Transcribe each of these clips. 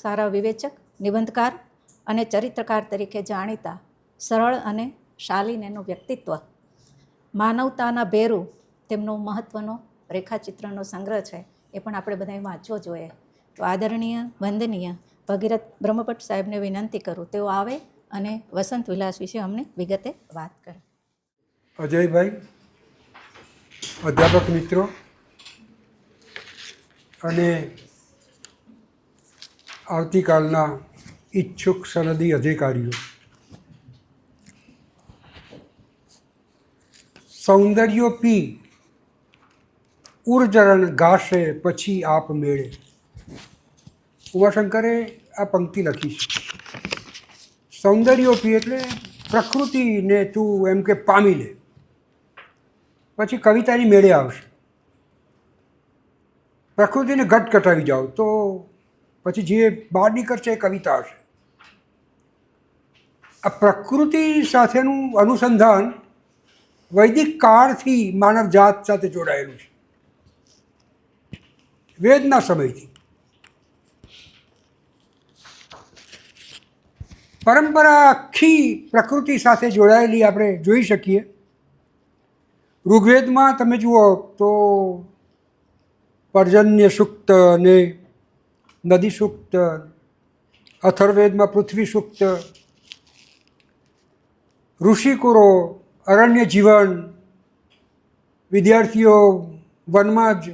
સારા વિવેચક, નિબંધકાર અને ચરિત્રકાર તરીકે જાણીતા સરળ અને શાલીન એનું વ્યક્તિત્વ, માનવતાના ભેરું તેમનો મહત્ત્વનો રેખાચિત્રનો સંગ્રહ છે. એ પણ આપણે બધાએ વાંચવો જોઈએ. તો આદરણીય વંદનીય ભગીરથ બ્રહ્મભટ્ટ સાહેબને વિનંતી કરું તેઓ આવે અને વસંત વિલાસ વિશે અમને વિગતે વાત કરે. અજયભાઈ, અધ્યાપક મિત્રો અને આવતીકાલના ઈચ્છુક સનદી અધિકારીઓ, સૌંદર્યો પી ઉર્જરણ ગાશે પછી આપ મેળે. ઉમાશંકરે આ પંક્તિ લખી છે. સૌંદર્યો પી એટલે પ્રકૃતિને તું એમ કે પામી લે, પછી કવિતાની મેળે આવશે. પ્રકૃતિને ઘટઘટાવી જાઓ તો પછી જે બહાર નીકળશે એ કવિતા હશે. આ પ્રકૃતિ સાથેનું અનુસંધાન વૈદિક કાળથી માનવ જાત સાથે જોડાયેલું છે. વેદના સમયથી પરંપરા આખી પ્રકૃતિ સાથે જોડાયેલી આપણે જોઈ શકીએ. ઋગ્વેદમાં તમે જુઓ તો પર્જન્ય સૂક્ત ને નદી સૂક્ત, અથર્વવેદમાં પૃથ્વી સૂક્ત, ઋષિકુળો, અરણ્ય જીવન, વિદ્યાર્થીઓ વનમાં જ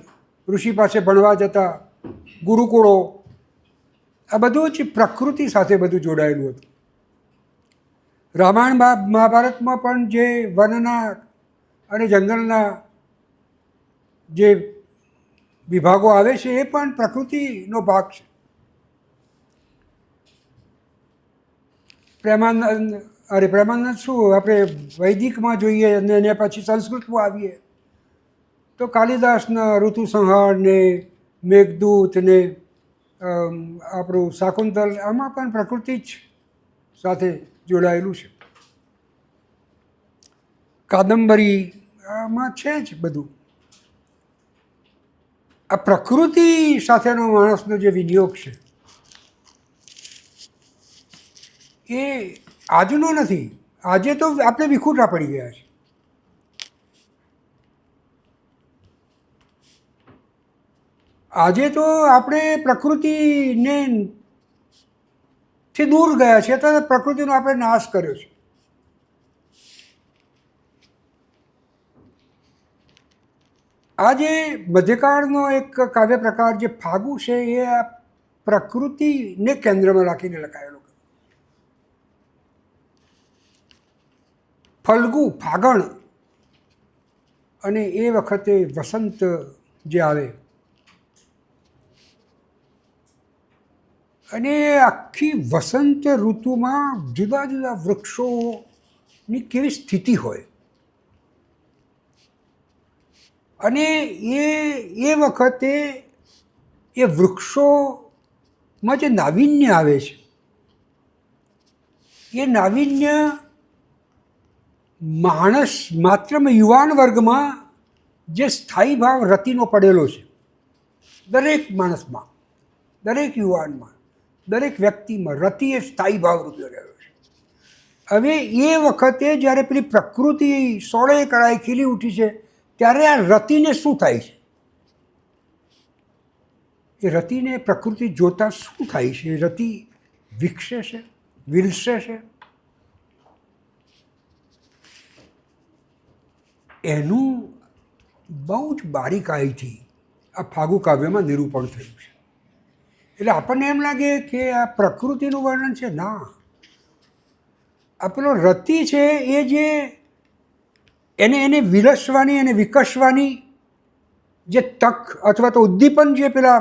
ઋષિ પાસે ભણવા જતા, ગુરુકુળો, આ બધું જ પ્રકૃતિ સાથે બધું જોડાયેલું હતું. રામાયણ મહાભારતમાં પણ જે વનના અને જંગલના જે વિભાગો આવે છે એ પણ પ્રકૃતિનો ભાગ છે. પ્રેમાનંદ શું આપણે વૈદિકમાં જોઈએ અને પછી સંસ્કૃતમાં આવીએ તો કાલિદાસના ઋતુસંહાર ને મેઘદૂત ને આપણું શાકુંતલ, આમાં પણ પ્રકૃતિ જ સાથે જોડાયેલું છે. કાદંબરીમાં છે જ બધું. આ પ્રકૃતિ સાથેનો માણસનો જે વિનિયોગ છે એ આજનો નથી. આજે તો આપણે વિખૂટા પડી ગયા છે. આજે તો આપણે પ્રકૃતિને થી દૂર ગયા છે, તો પ્રકૃતિનો આપણે નાશ કર્યો છે. આ જે મધ્યકાળનો એક કાવ્ય પ્રકાર જે ફાગુ છે એ આ પ્રકૃતિને કેન્દ્રમાં રાખીને લખાયેલો. ફલ્ગુ, ફાગણ, અને એ વખતે વસંત જે આવે અને આખી વસંત ઋતુમાં જુદા જુદા વૃક્ષોની કેવી સ્થિતિ હોય અને એ વખતે એ વૃક્ષોમાં જે નાવીન્ય આવે છે એ નાવીન્ય માણસ માત્રમાં યુવાન વર્ગમાં જે સ્થાયી ભાવ રતિનો પડેલો છે, દરેક માણસમાં, દરેક યુવાનમાં, દરેક વ્યક્તિમાં રતિ એ સ્થાયી ભાવ રૂપે રહેલો છે. હવે એ વખતે જ્યારે પેલી પ્રકૃતિ સોળે કળાએ ખીલી ઉઠી છે ત્યારે આ રતિને શું થાય છે? એ રતિને પ્રકૃતિ જોતાં શું થાય છે? રતિ વિકસે છે, વિલસે છે. એનું બહુ જ બારીકાઈથી આ ફાગુ કાવ્યમાં નિરૂપણ થયું છે. એટલે આપણને એમ લાગે કે આ પ્રકૃતિનું વર્ણન છે. ના, આ પેલો રતિ છે એ જે એને વિલસવાની અને વિકસવાની જે તક અથવા તો ઉદ્દીપન જે પેલા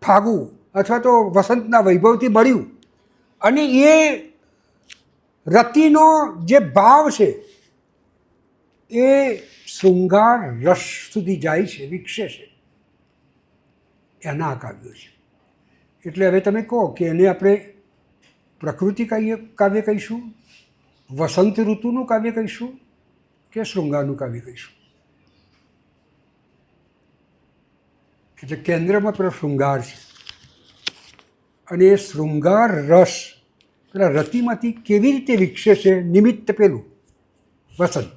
ફાગુ અથવા તો વસંતના વૈભવથી મળ્યું અને એ રતિનો જે ભાવ છે એ શૃંગાર રસ સુધી જાય છે, વિકસે છે. એના આ કાવ્યો છે. એટલે હવે તમે કહો કે એને આપણે પ્રકૃતિ કાવ્ય કહીશું, વસંત ઋતુનું કાવ્ય કહીશું કે શૃંગારનું કાવ્ય કહીશું? એટલે કેન્દ્રમાં પેલો શૃંગાર છે અને એ શૃંગાર રસ પેલા રતિમાંથી કેવી રીતે વિકસે છે નિમિત્ત પેલું વસંત.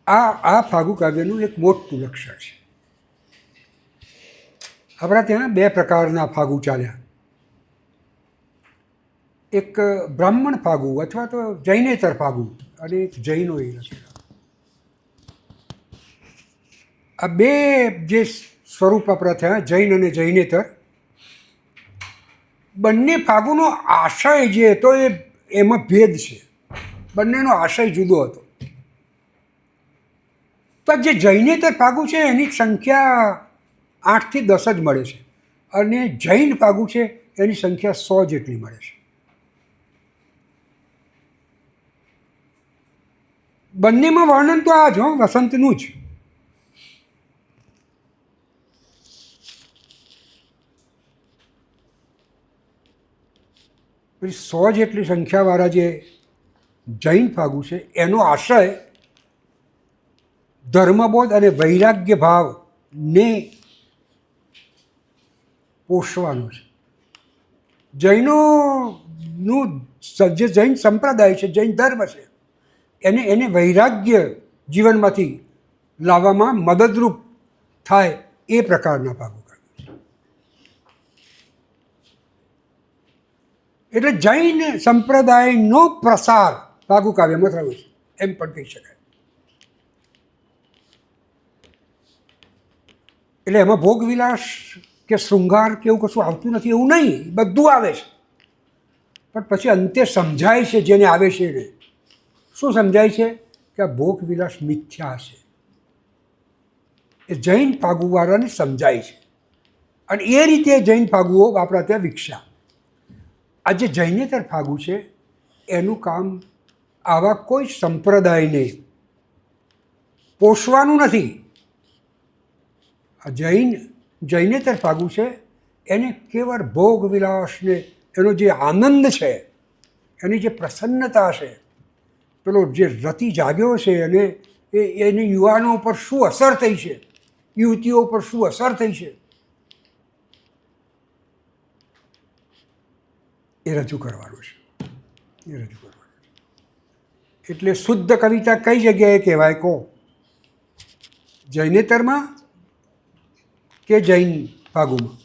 આ ફાગુ કાવ્યનું એક મોટું લક્ષણ છે. આપણા ત્યાં બે પ્રકારના ફાગુ ચાલ્યા. એક બ્રાહ્મણ ફાગુ અથવા તો જૈનેતર ફાગુ અને એક જૈનોએ લખેલા. આ બે જે સ્વરૂપ આપણા થયા જૈન અને જૈનેતર, બંને ફાગુનો આશય જે હતો એમાં ભેદ છે. બંનેનો આશય જુદો હતો. તો જે જૈનેતર ફાગુ છે એની સંખ્યા 8 થી 10 જ મળે છે અને જૈન ફાગુ છે એની સંખ્યા 100 જેટલી મળે છે. બંનેમાં વર્ણન તો આ જ વસંતનું જ. પછી 100 જેટલી સંખ્યાવાળા જે જૈન ફાગુ છે એનો આશય ધર્મબોધ અને વૈરાગ્ય ભાવને પોષવાનો છે. જૈનોનું જે જૈન સંપ્રદાય છે, જૈન ધર્મ છે, એને વૈરાગ્ય જીવનમાંથી લાવવામાં મદદરૂપ થાય એ પ્રકારના ફાગુ કાવ્ય છે. એટલે જૈન સંપ્રદાયનો પ્રસાર ફાગુ કાવ્યમાં થયો છે એમ પણ કહી શકાય. એટલે એમાં ભોગવિલાસ કે શૃંગાર કે એવું કશું આવતું નથી એવું નહીં, બધું આવે છે. પણ પછી અંતે સમજાય છે જેને આવે છે એને શું સમજાય છે કે આ ભોગવિલાસ મિથ્યા છે. એ જૈન ફાગુવાળાને સમજાય છે અને એ રીતે જૈન ફાગુઓ આપણા ત્યાં વિકસ્યા. આ જે જૈનેતર ફાગુ છે એનું કામ આવા કોઈ સંપ્રદાયને પોષવાનું નથી. આ જૈનેતર ફાગુ છે એને કેવળ ભોગ વિલાસને એનો જે આનંદ છે, એની જે પ્રસન્નતા છે, પેલો જે રતિ જાગ્યો છે અને એને યુવાનો ઉપર શું અસર થઈ છે, યુવતીઓ પર શું અસર થઈ છે એ રજૂ કરવાનું છે. એટલે શુદ્ધ કવિતા કઈ જગ્યાએ કહેવાય કહો? જૈનેતરમાં કે જૈન ફાગુમાં?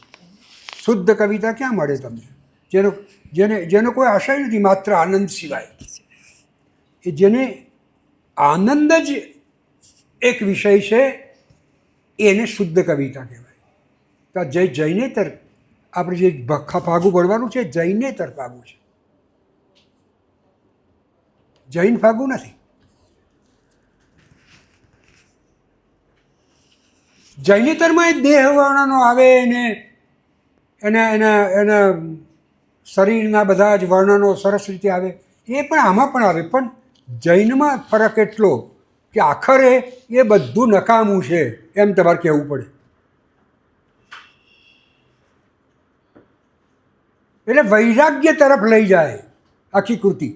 શુદ્ધ કવિતા ક્યાં મળે તમને? જેનો કોઈ આશય નથી માત્ર આનંદ સિવાય. એ જેને આનંદ જ એક વિષય છે એને શુદ્ધ કવિતા કહેવાય. તો આ જૈનેતર આપણે જે ફાગુ ભણવાનું છે જૈનેતર ફાગુ છે, જૈન ફાગુ નથી. જૈનેતરમાં એ દેહ વર્ણનો આવે ને એના શરીરના બધા જ વર્ણનો સરસ રીતે આવે, એ પણ આમાં પણ આવે. પણ જૈનમાં ફરક એટલો કે આખરે એ બધું નકામું છે એમ તમારે કહેવું પડે. એટલે વૈરાગ્ય તરફ લઈ જાય આખી કૃતિ.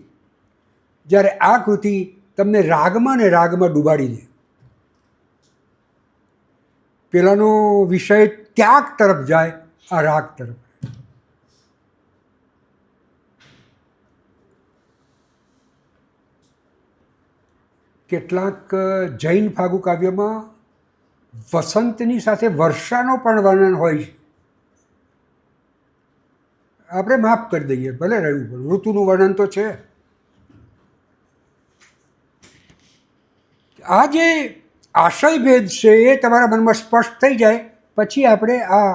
જ્યારે આ કૃતિ તમને રાગમાં ને રાગમાં ડૂબાડી દે. પેલાનો વિષય ત્યાગ તરફ જાય, આ રાગ તરફ. કેટલાક જૈન ફાગુ કાવ્યમાં વસંતની સાથે વર્ષાનો પણ વર્ણન હોય છે. આપણે માફ કરી દઈએ, ભલે રહ્યું પણ ઋતુનું વર્ણન તો છે. આ જે આશય ભેદ છે એ તમારા મનમાં સ્પષ્ટ થઈ જાય પછી આપણે આ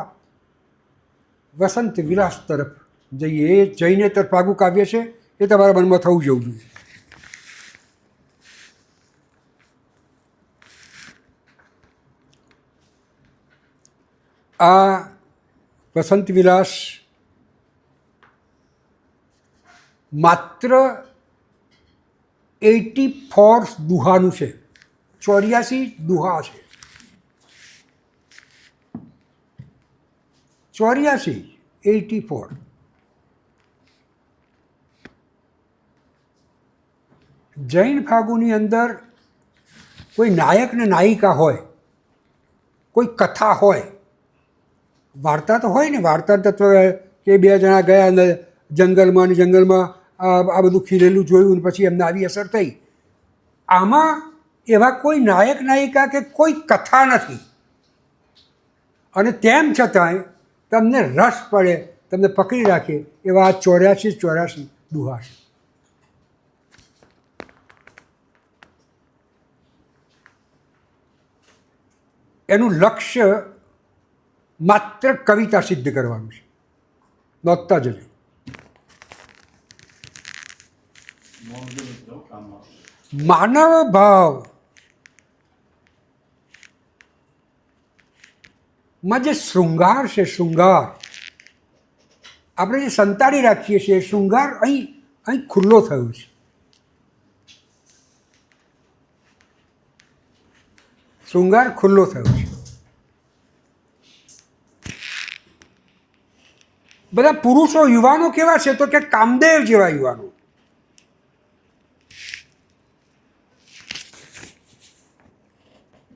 વસંત વિલાસ તરફ જઈએ. એ જૈનેતર ફાગુ કાવ્ય છે એ તમારા મનમાં થવું જવું જોઈએ. આ વસંત વિલાસ માત્ર 84 દુહાનું છે, 84 દુહા છે. 84 જૈન ફાગુની અંદર કોઈ નાયક ને નાયિકા હોય કોઈ કથા હોય, વાર્તા તો હોય ને, વાર્તા તત્વ કે બે જણા ગયા અને જંગલમાં ને જંગલમાં આ બધું ખીલેલું જોયું ને પછી એમને આવી અસર થઈ. આમાં એવા કોઈ નાયક નાયિકા કે કોઈ કથા નથી, અને તેમ છતાંય તમને રસ પડે, તમને પકડી રાખે એવા આ 84 દુહા છે. એનું લક્ષ્ય માત્ર કવિતા સિદ્ધ કરવાનું છે. નોંધતા જજો. માનવ ભાવ માં જે શૃંગાર છે, શૃંગાર આપણે જે સંતાડી રાખીએ છીએ, શૃંગાર અહીં ખુલ્લો થયો છે. શૃંગાર ખુલ્લો થયો છે. બધા પુરુષો, યુવાનો કેવા છે તો કે કામદેવ જેવા યુવાનો.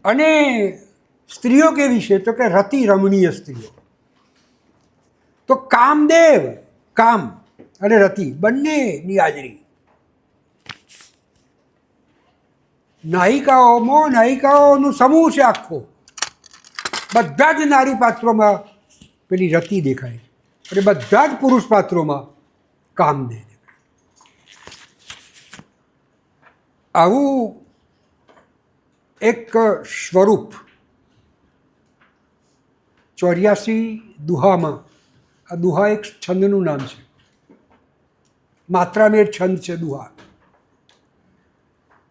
અને સ્ત્રીઓ કેવી છે તો કે રતિ રમણીય સ્ત્રીઓ. તો કામદેવ, કામ અને રતિ બંનેની હાજરી. નાયિકાઓનું સમૂહ છે આખો. બધા જ નારી પાત્રોમાં પેલી રતિ દેખાય અને બધા જ પુરુષ પાત્રોમાં કામદેવ દેખાય. આવું એક સ્વરૂપ 84 દુહામાં, આ દુહા એક છંદનું નામ છે, માત્રામેર છંદ છે દુહા.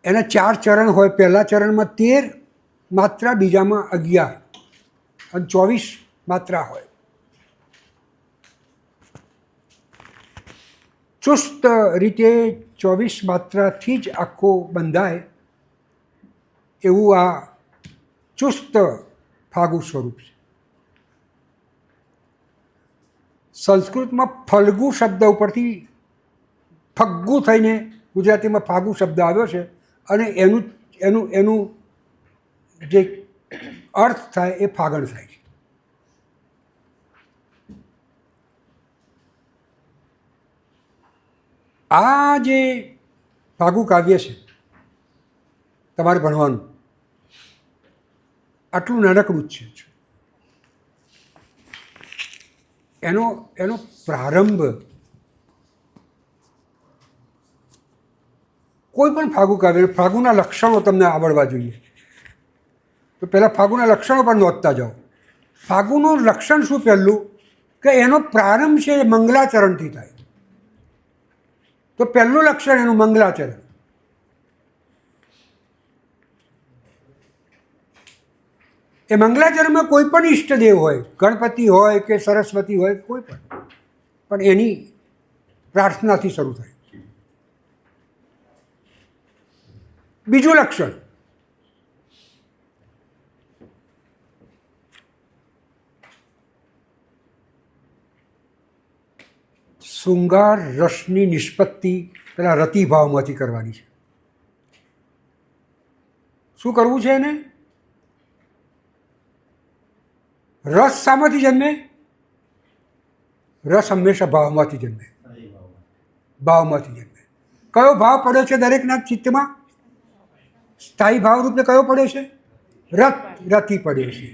એના 4 ચરણ હોય. પહેલા ચરણમાં 13 માત્રા, બીજામાં 11 અને 24 માત્રા હોય. ચુસ્ત રીતે 24 માત્રાથી જ આખો બંધાય એવું આ ચુસ્ત ફાગુ સ્વરૂપ છે. સંસ્કૃતમાં ફલ્ગુ શબ્દ ઉપરથી ફગ્ગુ થઈને ગુજરાતીમાં ફાગુ શબ્દ આવ્યો છે, અને એનું જે અર્થ થાય એ ફાગણ થાય છે. આ જે ફાગુ કાવ્ય છે તમારે ભણવાનું, આટલું નાનકડું જ છે. એનો પ્રારંભ કોઈ પણ ફાગુ કાવ્ય, ફાગુના લક્ષણો તમને આવડવા જોઈએ. તો પહેલાં ફાગુના લક્ષણો પણ નોંધતા જાઓ. ફાગુનું લક્ષણ શું પહેલું કે એનો પ્રારંભ છે એ મંગલાચરણથી થાય. તો પહેલું લક્ષણ એનું મંગલાચરણ. એ મંગલાચરણમાં કોઈ પણ ઈષ્ટદેવ હોય, ગણપતિ હોય કે સરસ્વતી હોય, કોઈ પણ એની પ્રાર્થનાથી શરૂ થાય. બીજું લક્ષણ શૃંગાર રસની નિષ્પત્તિ પેલા રતિભાવમાંથી કરવાની છે. શું કરવું છે એને? રસ શામાંથી જન્મે? રસ હંમેશા ભાવમાંથી જન્મે. ભાવમાંથી જન્મે. કયો ભાવ પડ્યો છે દરેકના ચિત્તમાં? સ્થાયી ભાવ રૂપે કયો પડ્યો છે? રતિ પડ્યો છે.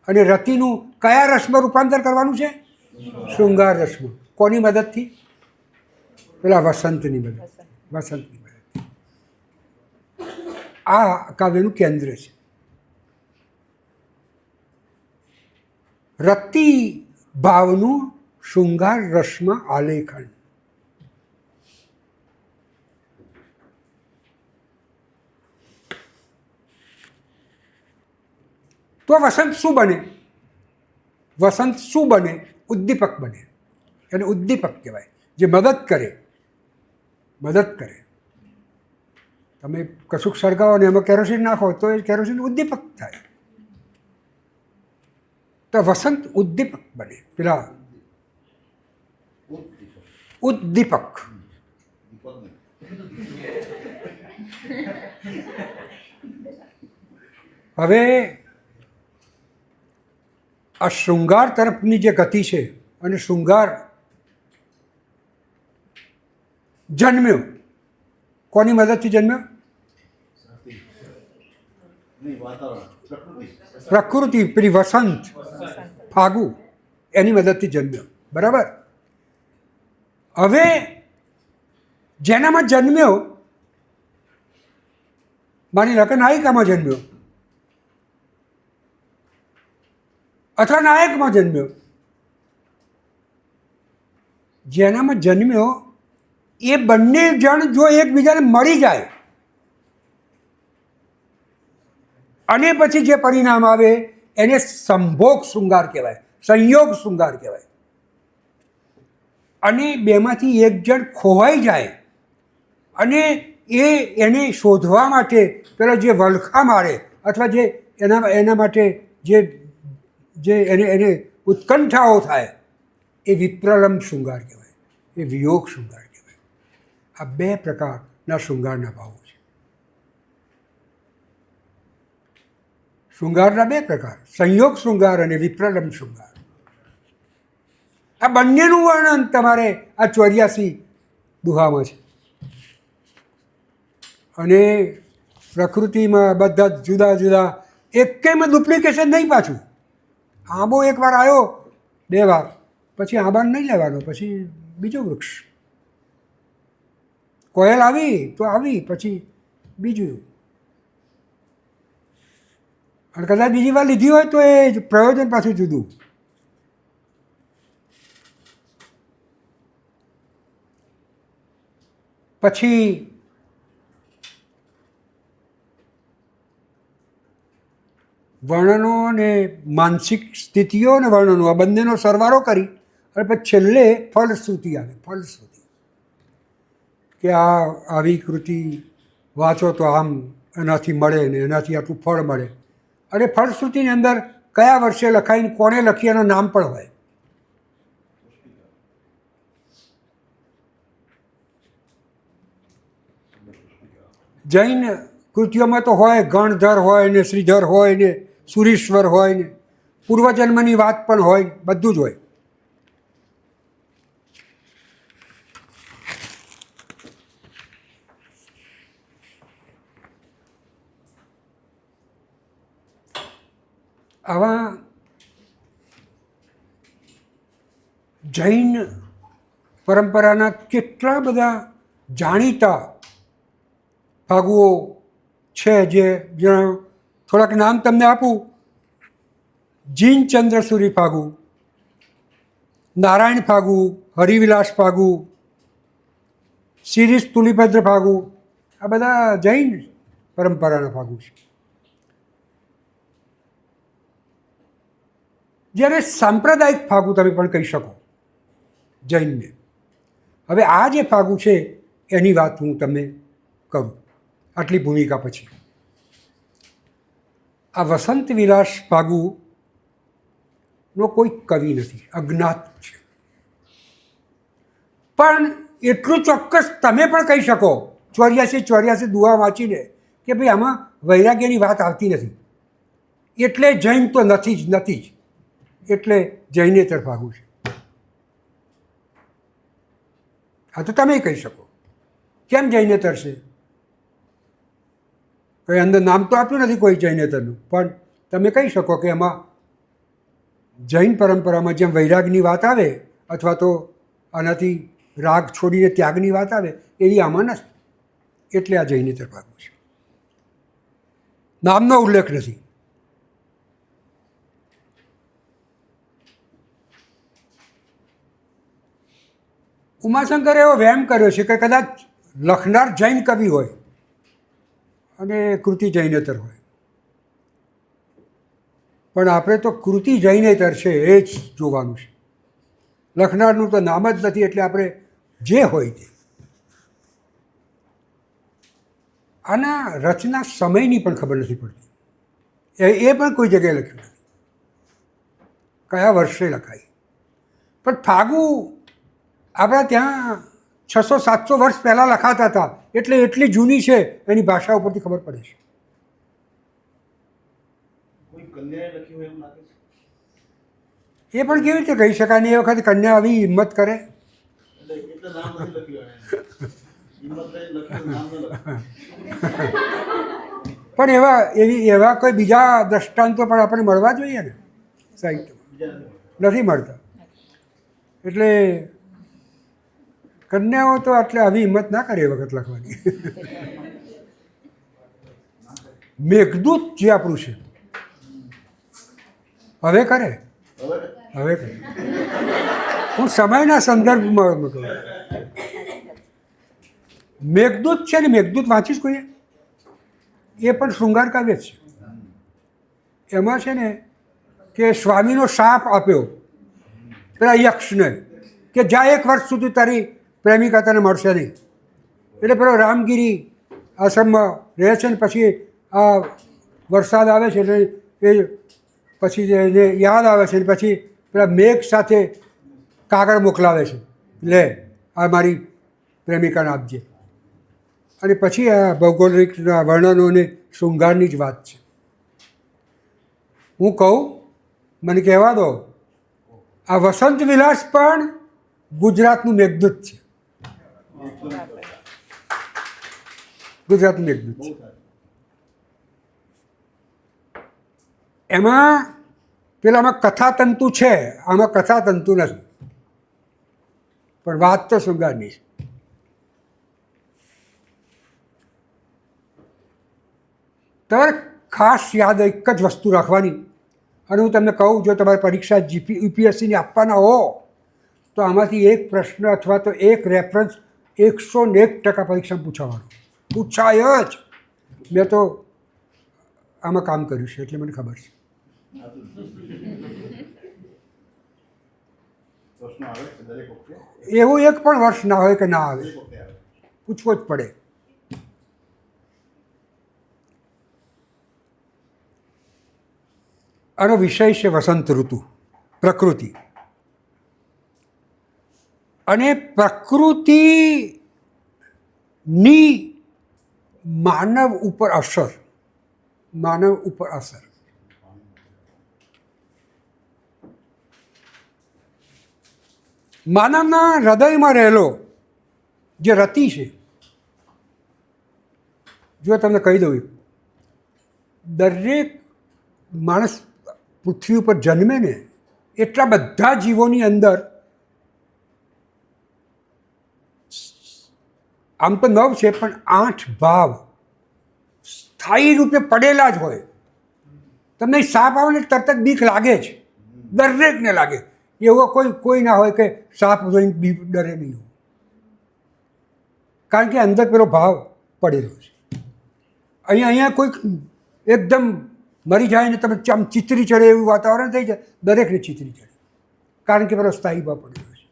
અને રતિનું કયા રસમાં રૂપાંતર કરવાનું છે? શૃંગાર રસમાં. કોની મદદથી? પેલા વસંતની મદદથી. આ કાવ્યનું કેન્દ્ર છે. રતિ ભાવનું શૃંગાર રસમાં આલેખન. તો વસંત શું બને? વસંત શું બને? ઉદ્દીપક બને. એને ઉદ્દીપક કહેવાય, જે મદદ કરે. તમે કશુંક સળગાવો ને એમાં કેરોસીન નાખો તો એ કેરોસીન ઉદ્દીપક થાય. તો વસંત ઉદ્દીપક બને. પેલા ઉદ્દીપક. હવે આ શૃંગાર તરફની જે ગતિ છે અને શૃંગાર જન્મ્યો કોની મદદથી જન્મ્યો? પ્રકૃતિ પેલી વસંત ફાગુ એની મદદથી જન્મ્યો. બરાબર. હવે જેનામાં જન્મ્યો, માની લો કે નાયિકામાં જન્મ્યો અથવા નાયકમાં જન્મ્યો, જેનામાં જન્મ્યો એ બંને જણ જો એકબીજાને મળી જાય અને પછી જે પરિણામ આવે એને સંભોગ શૃંગાર કહેવાય, સંયોગ શૃંગાર કહેવાય. અને બેમાંથી એક જણ ખોવાઈ જાય અને એને શોધવા માટે પેલો જે વલખા મારે અથવા જે એના માટે જે એને ઉત્કંઠાઓ થાય એ વિપ્રલંબ શૃંગાર કહેવાય, એ વિયોગ શૃંગાર કહેવાય. આ બે પ્રકારના શૃંગારના ભાવો છે. શૃંગારના બે પ્રકાર, સંયોગ શૃંગાર અને વિપ્રલંબ શૃંગાર. આ બંનેનું વર્ણન તમારે આ 84 દુહામાં છે. અને પ્રકૃતિમાં બધા જ જુદા જુદા, એકેયમાં ડુપ્લિકેશન નહીં. પાછું આંબો એકવાર આવ્યો, 2 વાર, પછી આંબાને નહીં લેવાનો, પછી બીજું વૃક્ષ. કોયલ આવી તો આવી, પછી બીજું. અને કદાચ બીજી વાર લીધી હોય તો એ પ્રયોજન પાછું જુદું. પછી વર્ણનો અને માનસિક સ્થિતિઓ અને વર્ણનો આ બંનેનો સરવાળો કરી અને પછી છેલ્લે ફલશ્રુતિ આવે. ફલશ્રુતિ કે આ આવી કૃતિ વાંચો તો આમ એનાથી મળે ને એનાથી આટલું ફળ મળે. અને ફલશ્રુતિની અંદર કયા વર્ષે લખાઈને કોણે લખી એનું નામ પણ હોય. જૈન કૃતિઓમાં તો હોય, ગણધર હોય ને, શ્રીધર હોય ને, સુરીશ્વર હોય ને, પૂર્વજન્મની વાત પણ હોય, બધું જ હોય. આવા જૈન પરંપરાના કેટલા બધા જાણીતા ફાગુઓ છે, જે થોડાક નામ તમને આપું. જીનચંદ્ર સૂરી ફાગુ, નારાયણ ફાગુ, હરિવિલાસ ફાગુ, શિરીષ તુલિભદ્ર ફાગુ, આ બધા જૈન પરંપરાના ફાગુ છે. જ્યારે સાંપ્રદાયિક ફાગુ તમે પણ કહી શકો જૈનને. હવે આ જે ફાગુ છે એની વાત હું તમને કરું આટલી ભૂમિકા પછી. આ વસંત વિલાસ ફાગુનો કોઈ કવિ નથી, અજ્ઞાત છે. પણ એટલું ચોક્કસ તમે પણ કહી શકો 84 દુહા વાંચીને કે ભાઈ આમાં વૈરાગ્યની વાત આવતી નથી, એટલે જૈન તો નથી જ, એટલે જૈનેતર ફાગુ છે. આ તો તમે કહી શકો કેમ જૈનેતર છે. કંઈ અંદર નામ તો આપ્યું નથી કોઈ જૈનેતરનું, પણ તમે કહી શકો કે એમાં જૈન પરંપરામાં જેમ વૈરાગની વાત આવે અથવા તો આનાથી રાગ છોડીને ત્યાગની વાત આવે એવી આમાં નથી, એટલે આ જૈનેતર ફાગુ છે. નામનો ઉલ્લેખ નથી. ઉમાશંકરે એવો વહેમ કર્યો છે કે કદાચ લખનાર જૈન કવિ હોય અને કૃતિ જૈનેતર હોય, પણ આપણે તો કૃતિ જૈનેતર છે એ જ જોવાનું છે. લખનારનું તો નામ જ નથી, એટલે આપણે જે હોય તે. આના રચના સમયની પણ ખબર નથી પડતી, એ પણ કોઈ જગ્યાએ લખ્યું નથી કયા વર્ષે લખાય. પણ ફાગુ આપણા ત્યાં 600-700 વર્ષ પહેલાં લખાતા હતા, એટલે એટલી જૂની છે એની ભાષા ઉપરથી ખબર પડે છે. એ પણ કેવી રીતે કહી શકાય ને એ વખતે કન્યા આવી હિંમત કરે. પણ એવા કોઈ બીજા દ્રષ્ટાંતો પણ આપણે મળવા જોઈએ ને સાહિત્યમાં, નથી મળતા. એટલે કન્યાઓ તો આટલે આવી હિંમત ના કરે એ વખત લખવાની. મેઘદૂત જે આપણું છે હવે કરે, હવે કરે. હું સમયના સંદર્ભમાં કહું. મેઘદૂત છે ને, મેઘદૂત વાંચીશ કોઈએ? એ પણ શૃંગાર કાવ્ય જ છે. એમાં છે ને કે સ્વામીનો શાપ આપ્યો પેલા યક્ષને કે જા 1 વર્ષ સુધી તારી પ્રેમિકા તને મળશે નહીં. એટલે પેલો રામગીરી આશ્રમમાં રહે છે ને પછી આ વરસાદ આવે છે એટલે એ પછી એને યાદ આવે છે ને પછી પેલા મેઘ સાથે કાગળ મોકલાવે છે, લે આ મારી પ્રેમિકાને આપજે. અને પછી આ ભૌગોલિકના વર્ણનો અને શૃંગારની જ વાત છે. હું કહું, મને કહેવા દો, આ વસંત વિલાસ પણ ગુજરાતનું મેઘદૂત છે. ગુજરાતનું મેઘદૂત છે. એમાં પેલામાં કથાતંતુ છે, આમાં કથાતંતુ નથી, પણ વાત તો શૃંગારની છે. તમારે ખાસ યાદ એક જ વસ્તુ રાખવાની, અને હું તમને કહું, જો તમારે પરીક્ષા યુપીએસસીની આપવાના હો તો આમાંથી એક પ્રશ્ન અથવા તો એક રેફરન્સ 101% પરીક્ષામાં પૂછાવાનો, પૂછાય જ. મેં તો આમાં કામ કર્યું છે એટલે મને ખબર છે. એવું એક પણ વર્ષ ના હોય કે ના આવે, પૂછવો જ પડે. આનો વિષય છે વસંત ઋતુ, પ્રકૃતિ. અને પ્રકૃતિની માનવ ઉપર અસર, માનવ ઉપર અસર. માનવના હૃદયમાં રહેલો જે રતિ છે, જો તમને કહી દઉં, દરેક માણસ પૃથ્વી ઉપર જન્મે ને એટલા બધા જીવોની અંદર આમ તો 9 છે પણ 8 ભાવ સ્થાયી રૂપે પડેલા જ હોય. તમને સાપ આવે ને તરત જ બીક લાગે જ, દરેકને લાગે. એવો કોઈ ના હોય કે સાપ જોઈને ડરે નહીં, કારણ કે અંદર પેલો ભાવ પડેલો છે. અહીંયા કોઈક એકદમ મરી જાય ને તમે આમ ચિતરી ચડે એવું વાતાવરણ થઈ જાય, દરેકને ચિતરી ચડે, કારણ કે પેલો સ્થાયી ભાવ પડેલો છે.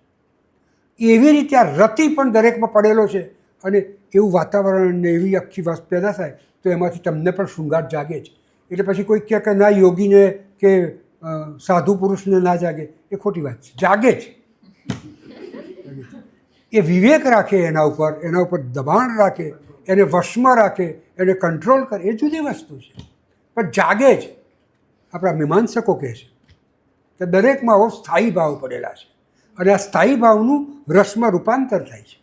એવી રીતે આ રતિ પણ દરેકમાં પડેલો છે. અને એવું વાતાવરણ ને એવી આખી વાત પેદા થાય તો એમાંથી તમને પણ શૃંગાર જાગે જ. એટલે પછી કોઈ કહે કે ના યોગીને કે સાધુ પુરુષને ના જાગે, એ ખોટી વાત છે, જાગે જ. એ વિવેક રાખે, એના ઉપર દબાણ રાખે, એને વશમાં રાખે, એને કંટ્રોલ કરે, એ જુદી વસ્તુ છે, પણ જાગે જ. આપણા મીમાંસકો કહે છે કે દરેકમાં આવો સ્થાયી ભાવ પડેલા છે, અને આ સ્થાયી ભાવનું રસમાં રૂપાંતર થાય છે.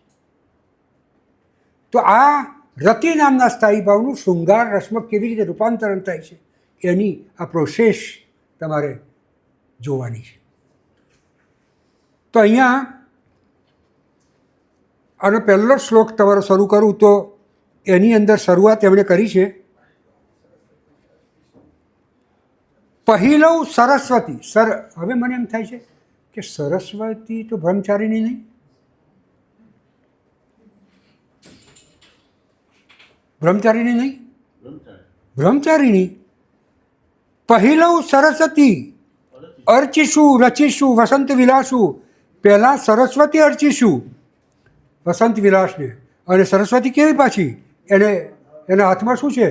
તો આ રતિ નામના સ્થાયી ભાવનું શૃંગાર રસમાં કેવી રીતે રૂપાંતરણ થાય છે એની આ પ્રોસેસ તમારે જોવાની છે. તો અહીંયા આનો પહેલો શ્લોક તમારો શરૂ કરું તો એની અંદર શરૂઆત એમણે કરી છે, પહેલૌ સરસ્વતી. હવે મને એમ થાય છે કે સરસ્વતી તો બ્રહ્મચારીણી નહીં, બ્રહ્મચારીણી. પહેલૌ સરસ્વતી અર્ચીશું રચીશું વસંત વિલાસુ. પહેલાં સરસ્વતી અર્ચીશું વસંત વિલાસને. અને સરસ્વતી કેવી પાછી? એના હાથમાં શું છે?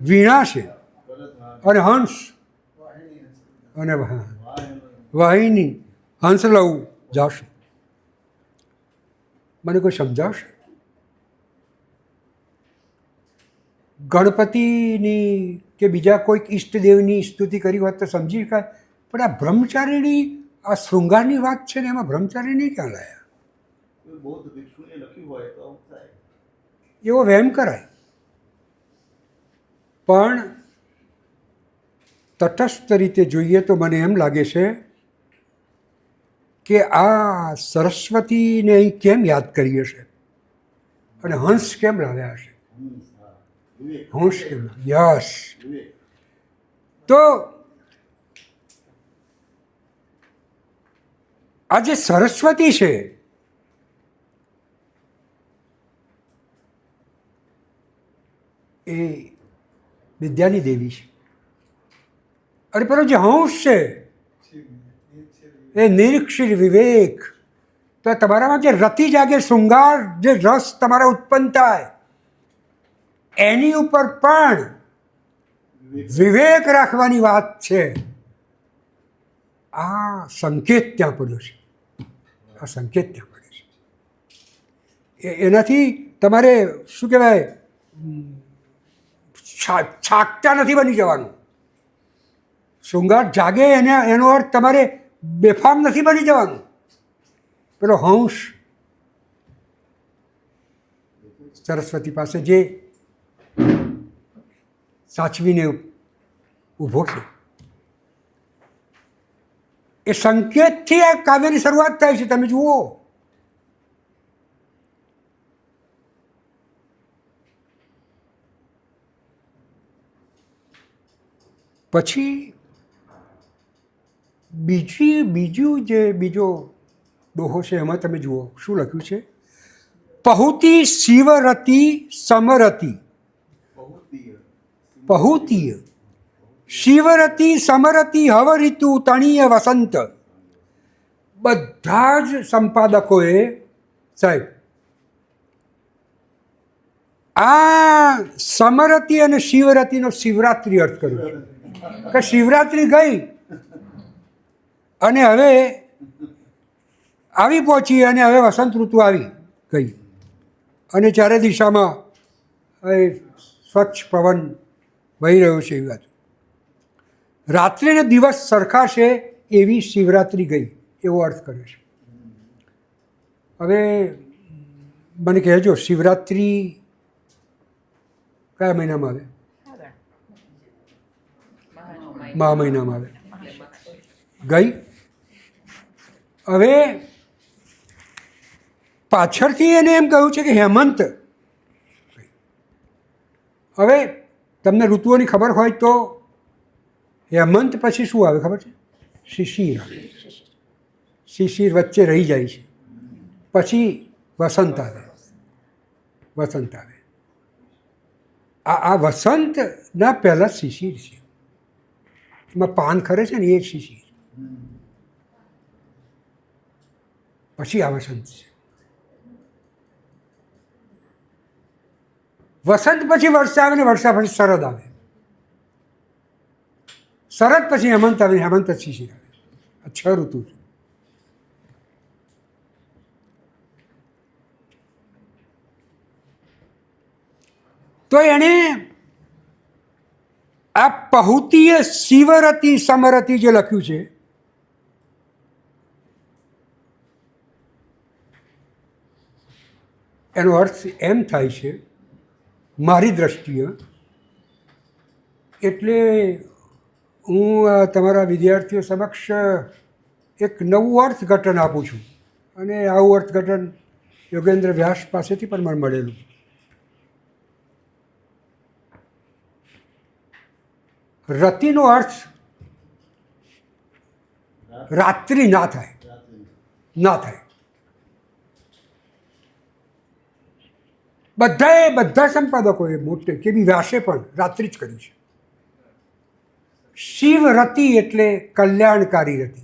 વીણા છે, અને હંસ, અને વાહિની. હંસ લઉં જાશું. મને કોઈ સમજાવશે? ગણપતિની કે બીજા કોઈક ઈષ્ટદેવની સ્તુતિ કરી હોત તો સમજી શકાય, પણ આ બ્રહ્મચારીણી આ શૃંગારની વાત છે ને એમાં બ્રહ્મચારી ક્યાં લાયા? બૌદ્ધ ભિક્ષુએ લખ્યું હોય તો આવું થાય. એવો વહેમ કરાય. પણ તટસ્થ રીતે જોઈએ તો મને એમ લાગે છે કે આ સરસ્વતીને અહીં કેમ યાદ કરીએ છે અને હંસ કેમ લાવ્યા હશે? વિવેક. હંસ કેમ? યસ. વિવેક. તો આ જે સરસ્વતી છે એ વિદ્યાની દેવી છે, અને પેલો જે હંસ છે એ નિરીક્ષિર વિવેક. તો તમારામાં જે રતિ જાગે, શૃંગાર, જે રસ તમારા ઉત્પન્ન થાય એની ઉપર પણ વિવેક રાખવાની વાત છે. આ સંકેત ત્યાં પડ્યો છે, આ સંકેત ત્યાં પડ્યો છે. એનાથી તમારે શું કહેવાય, છાકતા નથી બની જવાનું. શૃંગાર જાગે એનો અર્થ તમારે બેફામ નથી બની જવાનું. પેલો હંસ સરસ્વતી પાસે જે સાચવીને ઊભો છે, એ સંકેતથી આ કાવ્યની શરૂઆત થાય છે. તમે જુઓ, પછી બીજો દોહો છે એમાં તમે જુઓ શું લખ્યું છે? પહુતી શિવરતી સમરતી. પહુતીય શિવરતી સમરતી હવ ઋતુ તણીય વસંત. બધા જ સંપાદકોએ સાહેબ આ સમરતી અને શિવરતીનો શિવરાત્રિ અર્થ કર્યો છે કે શિવરાત્રિ ગઈ અને હવે આવી પહોંચી અને હવે વસંત ઋતુ આવી ગઈ અને ચારે દિશામાં સ્વચ્છ પવન વહી રહ્યો છે. એવી વાત. રાત્રે ને દિવસ સરખા છે એવી શિવરાત્રિ ગઈ એવો અર્થ કર્યો છે. હવે મને કહેજો, શિવરાત્રિ કયા મહિનામાં આવે? મહા મહિનામાં આવે. ગઈ. હવે પાછળથી એને એમ કહ્યું છે કે હેમંત. હવે તમને ઋતુઓની ખબર હોય તો હેમંત પછી શું આવે ખબર છે? શિશિર આવે. શિશિર વચ્ચે રહી જાય છે, પછી વસંત આવે. વસંત આવે. આ વસંતના પહેલાં શિશિર છે, એમાં પાન ખરે છે ને એ શિશિર. પછી આ વસંત છે. વસંત પછી વર્ષા આવે ને વર્ષા પછી શરદ આવે. શરદ પછી હેમંત આવે, હેમંત પછી શિશિર આવે. આ 6 ઋતુ છે. તો એણે આ પહુતીય શિવરતી સમરતી જે લખ્યું છે એનો અર્થ એમ થાય છે મારી દ્રષ્ટિએ. એટલે હું તમારા વિદ્યાર્થીઓ સમક્ષ એક નવું અર્થઘટન આપું છું, અને આવું અર્થઘટન યોગેન્દ્ર વ્યાસ પાસેથી પણ મને મળેલું. રતિનો અર્થ રાત્રિ ના થાય, ના થાય. બધા સંપાદકોએ મોટે કે બી વ્યાસે પણ રાત્રિ જ કરી છે. શિવરતિ એટલે કલ્યાણકારી રતિ.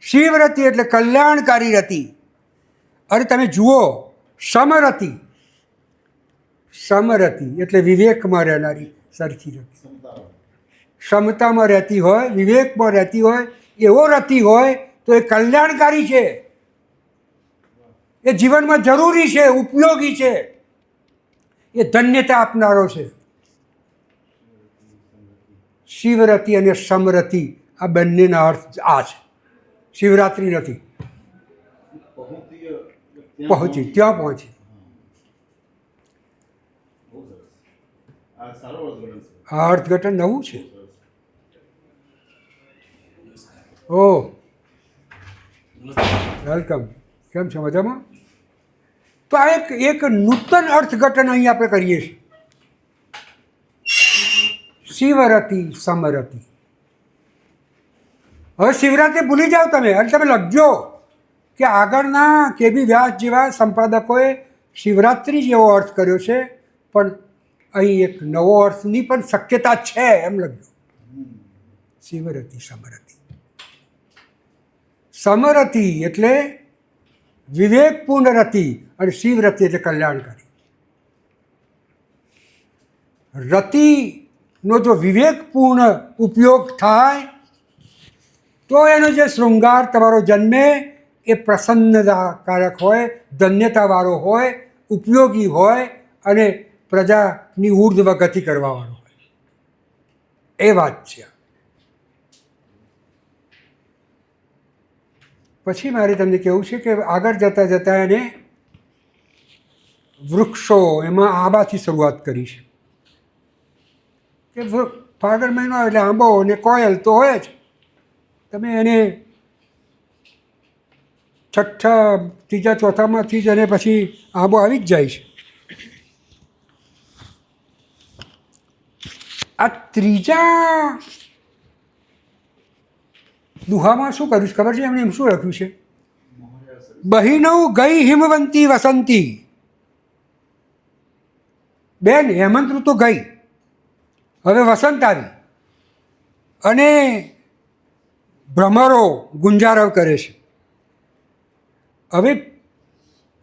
શિવરતિ એટલે કલ્યાણકારી રતિ. અરે તમે જુઓ, સમરતિ, સમરતિ એટલે વિવેકમાં રહેનારી સરખી રતિ. ક્ષમતામાં રહેતી હોય, વિવેકમાં રહેતી હોય, એવો રતિ હોય તો એ કલ્યાણકારી છે, એ જીવનમાં જરૂરી છે, ઉપયોગી છે, એ ધન્યતા આપનારો છે. શિવરતિ અને સમરતિ આ બંનેના અર્થ આ છે. શિવરાત્રિ નથી, પહોંચી ત્યાં પહોંચી. બહુ સરસ. આ સારો અર્થઘટન છે. આ અર્થઘટન નવું છે. ઓ વેલકમ. કેમ છો? મજામાં? તો આ એક નૂતન અર્થઘટન અહીં આપણે કરીએ છીએ. શિવરતી સમરતી. હવે શિવરાત્રિ ભૂલી જાઓ તમે અને તમે લખજો કે આગળના કેબી વ્યાસ જેવા સંપાદકોએ શિવરાત્રિ જેવો અર્થ કર્યો છે, પણ અહીં એક નવો અર્થની પણ શક્યતા છે એમ લખજો. શિવરતી સમરતી. સમરતી એટલે વિવેકપૂર્ણ રતિ અને શિવરતી એટલે કલ્યાણકારી. રતિનો જો વિવેકપૂર્ણ ઉપયોગ થાય તો એનો જે શૃંગાર તમારો જન્મે એ પ્રસન્નતાકારક હોય, ધન્યતાવાળો હોય, ઉપયોગી હોય અને પ્રજાની ઊર્ધ્વ ગતિ કરવાવાળો હોય. એ વાત છે. પછી મારે તમને કહેવું છે કે આગળ જતાં જતાં એને વૃક્ષો એમાં આંબાથી શરૂઆત કરી છે કે ફાગણ મહિનો એટલે આંબો અને કોયલ તો હોય જ. તમે એને છઠ્ઠા ત્રીજા ચોથામાંથી જ અને પછી આંબો આવી જ જાય છે. આ ત્રીજા દુહામાં શું કર્યું છે ખબર છે? એમણે શું લખ્યું છે? બહિનૌ ગઈ હિમવંતી વસંતી. બેન, હેમંત ઋતુ ગઈ, હવે વસંત આવી અને ભ્રમરો ગુંજારવ કરે છે. હવે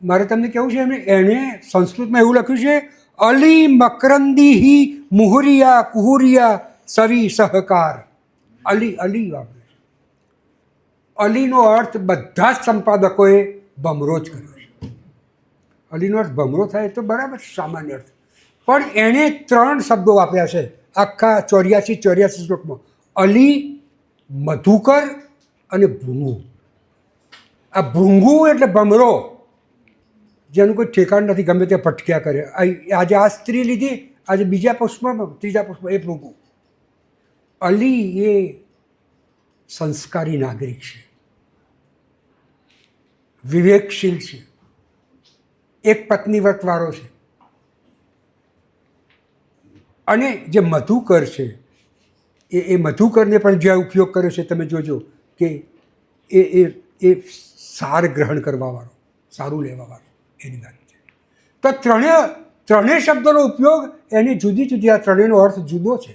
મારે તમને કહેવું છે એને સંસ્કૃતમાં એવું લખ્યું છે અલી મકરંદી હિ મુહરિયા કુહુરિયા સવી સહકાર. અલી અલી વાપરે. અલીનો અર્થ બધા જ સંપાદકોએ ભમરો જ કર્યો છે. અલીનો અર્થ ભમરો થાય તો બરાબર સામાન્ય અર્થ, પણ એણે 3 શબ્દો વાપર્યા છે આખા 84 શ્લોકમાં. અલી, મધુકર અને ભૃંગુ. આ ભૃંગુ એટલે ભમરો, જેનું કોઈ ઠેકાણ નથી, ગમે તે ભટક્યા કરે. આજે આ સ્ત્રી લીધી, આજે બીજા પુષ્પમાં, ત્રીજા પુષ્પમાં, એ ભૃંગુ. અલી એ સંસ્કારી નાગરિક છે, વિવેકશીલ છે, એક પત્ની વ્રતવાળો છે. અને જે મધુકર છે એ મધુકરને પણ જે ઉપયોગ કર્યો છે તમે જોજો કે એ સાર ગ્રહણ કરવાવાળો, સારું લેવાવાળો એની વાત છે. તો ત્રણેય શબ્દોનો ઉપયોગ એની જુદી જુદી, આ ત્રણેયનો અર્થ જુદો છે.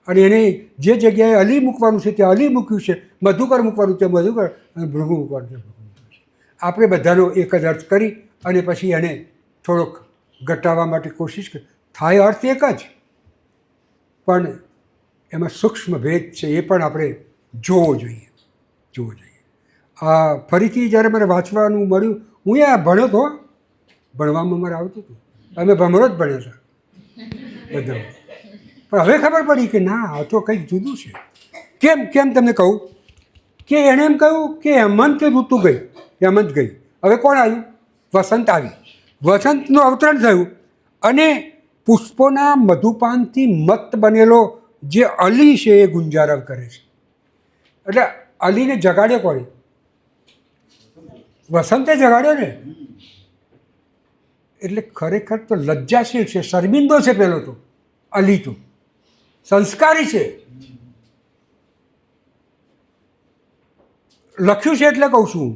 અને એને જે જગ્યાએ અલી મૂકવાનું છે ત્યાં અલી મૂક્યું છે, મધુકર મૂકવાનું છે મધુકર, અને ભૃગુ મૂકવાનું છે ભૃગુ મૂક્યું છે. આપણે બધાનો એક જ અર્થ કરી અને પછી એને થોડોક ઘટાડવા માટે કોશિશ કરી. થાય અર્થ એક જ, પણ એમાં સૂક્ષ્મ ભેદ છે, એ પણ આપણે જોવો જોઈએ. આ ફરીથી જ્યારે મને વાંચવાનું મળ્યું, હું આ ભણ્યો હતો, ભણવામાં મારે આવતું હતું, અમે ભમરો જ ભણ્યા હતા બધા. પણ હવે ખબર પડી કે ના, આ તો કંઈક જુદું છે. કેમ તમને કહું કે એણે એમ કહ્યું કે હેમંત ઋતુ ગઈ, હેમંત ગઈ, હવે કોણ આવ્યું? વસંત આવી. વસંતનું અવતરણ થયું અને પુષ્પોના મધુપાનથી મત્ત બનેલો જે અલી છે એ ગુંજારવ કરે છે. એટલે અલીને જગાડ્યો કોણે? વસંતે જગાડ્યો ને. એટલે ખરેખર તો લજ્જાશીલ છે, શર્મિંદો છે પેલો તો. અલી તો સંસ્કારી છે. લખ્યું છે એટલે કહું છું,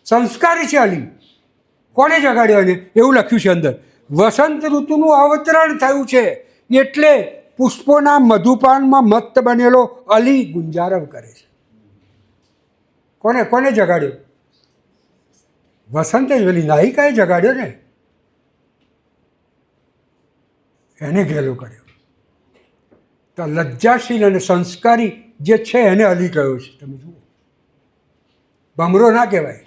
સંસ્કારી છે અલી. કોણે જગાડ્યો એને? એવું લખ્યું છે અંદર. વસંત ઋતુનું અવતરણ થયું છે એટલે પુષ્પોના મધુપાનમાં મત્ત બનેલો અલી ગુંજારવ કરે છે. કોને જગાડ્યો? વસંતે જ, ઓલી નાયિકાએ જગાડ્યો ને, એને ઘેલો કર્યો. તો લજ્જાશીલ અને સંસ્કારી જે છે એને અલી કહ્યો છે. તમે જુઓ, ભમરો ના કહેવાય.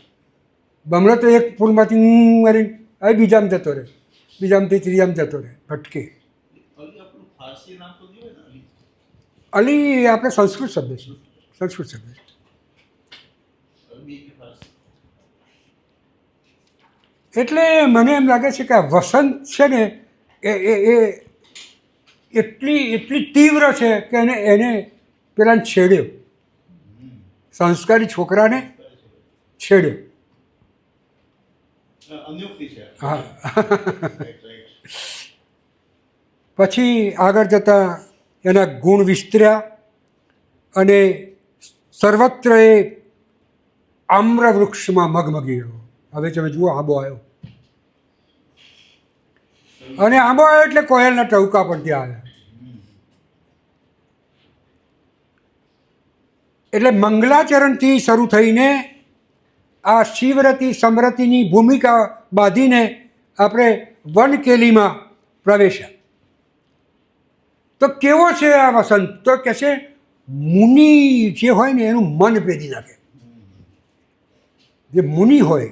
ભમરો તો એક ફૂલમાંથી મારી હવે બીજામાં જતો રહે, બીજામાંથી ત્રીજામાં જતો રહે, ભટકે. અલી આપણે સંસ્કૃત શબ્દ છે, સંસ્કૃત શબ્દ છે. અરબી કે ફારસી? એટલે મને એમ લાગે છે કે આ વસંત છે ને એ એટલી તીવ્ર છે કે એને પેલાને છેડ્યો, સંસ્કારી છોકરાને છેડ્યો. અન્યોક્તિ છે. હા. Right right. પછી આગળ જતાં એના ગુણ વિસ્તર્યા અને સર્વત્ર એ આમ્ર વૃક્ષમાં મગમગી ગયો. હવે તમે જુઓ આંબો આવ્યો, અને આંબો આવ્યો એટલે કોયલના ટહુકા પણ ત્યાં આવ્યા. એટલે મંગલાચરણથી શરૂ થઈને આ શિવરતી સમરતીની ભૂમિકા બાંધીને આપણે વનકેલીમાં પ્રવેશ્યા. તો કેવો છે આ વસંત? તો કહે છે મુનિ જે હોય ને એનું મન ભેદી નાખે. જે મુનિ હોય,